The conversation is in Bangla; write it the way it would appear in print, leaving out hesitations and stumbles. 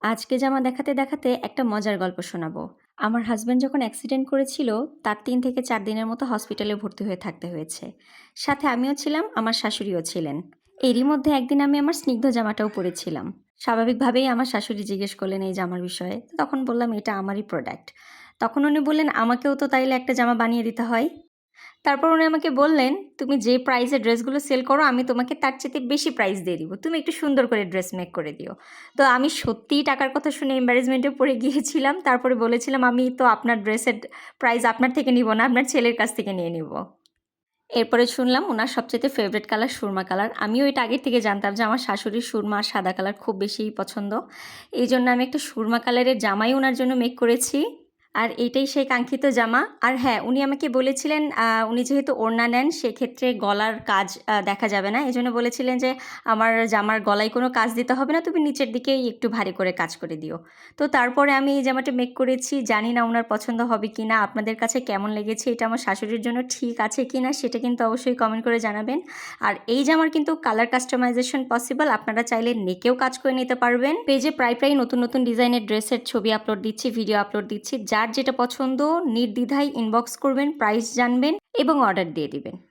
আজকে জামা দেখাতে দেখাতে একটা মজার গল্প শোনাবো। আমার হাজবেন্ড যখন অ্যাক্সিডেন্ট করেছিল, তার ৩ থেকে ৪ দিনের মতো হসপিটালে ভর্তি হয়ে থাকতে হয়েছে। সাথে আমিও ছিলাম, আমার শাশুড়িও ছিলেন। এরই মধ্যে একদিন আমি আমার স্নিগ্ধ জামাটাও পরেছিলাম। স্বাভাবিকভাবেই আমার শাশুড়ি জিজ্ঞেস করলেন এই জামার বিষয়ে। তখন বললাম এটা আমারই প্রোডাক্ট। তখন উনি বললেন আমাকেও তো তাইলে একটা জামা বানিয়ে দিতে হয়। তারপর উনি আমাকে বললেন, "তুমি যে প্রাইসে ড্রেসগুলো সেল করো আমি তোমাকে তার চাইতে বেশি প্রাইস দিয়ে দিব। তুমি একটু সুন্দর করে ড্রেস মেক করে দিও।" তো আমি সত্যিই টাকার কথা শুনে এম্বারেসমেন্টে পড়ে গিয়েছিলাম। তারপরে বলেছিলাম, "আমি তো আপনার ড্রেসের প্রাইস আপনার থেকে নিব না, আপনার ছেলের কাছ থেকে নিয়ে নিব।" এরপরে শুনলাম উনার সবচাইতে ফেভারিট কালার সুরমা কালার। আমিও এটা আগের থেকে জানতাম যে আমার শাশুড়ির সুরমা আর সাদা কালার খুব বেশিই পছন্দ। এইজন্য আমি একটা সুরমা কালারের জামাই উনার জন্য মেক করেছি। আর এইটাই সেই কাঙ্ক্ষিত জামা। আর হ্যাঁ, উনি আমাকে বলেছিলেন উনি যেহেতু ওড়না নেন সেক্ষেত্রে গলার কাজ দেখা যাবে না। এজন্য বলেছিলেন যে, "আমার জামার গলায় কোনো কাজ দিতে হবে না, তুমি নিচের দিকেই একটু ভারী করে কাজ করে দিও।" তো তারপরে আমি এই জামাটা মেক করেছি। জানি না উনার পছন্দ হবে কিনা, আপনাদের কাছে কেমন লেগেছে, এটা আমার শাশুড়ির জন্য ঠিক আছে কিনা সেটা কিন্তু অবশ্যই কমেন্ট করে জানাবেন। আর এই জামার কিন্তু কালার কাস্টমাইজেশন পসিবল। আপনারা চাইলে নেকেও কাজ করে নিতে পারবেন। পেজে প্রায় নতুন নতুন ডিজাইনের ড্রেসের ছবি আপলোড দিচ্ছি, ভিডিও আপলোড দিচ্ছি। যার যেটা পছন্দ নির্দ্বিধায় ইনবক্স করবেন, প্রাইস জানবেন এবং অর্ডার দিয়ে দিবেন।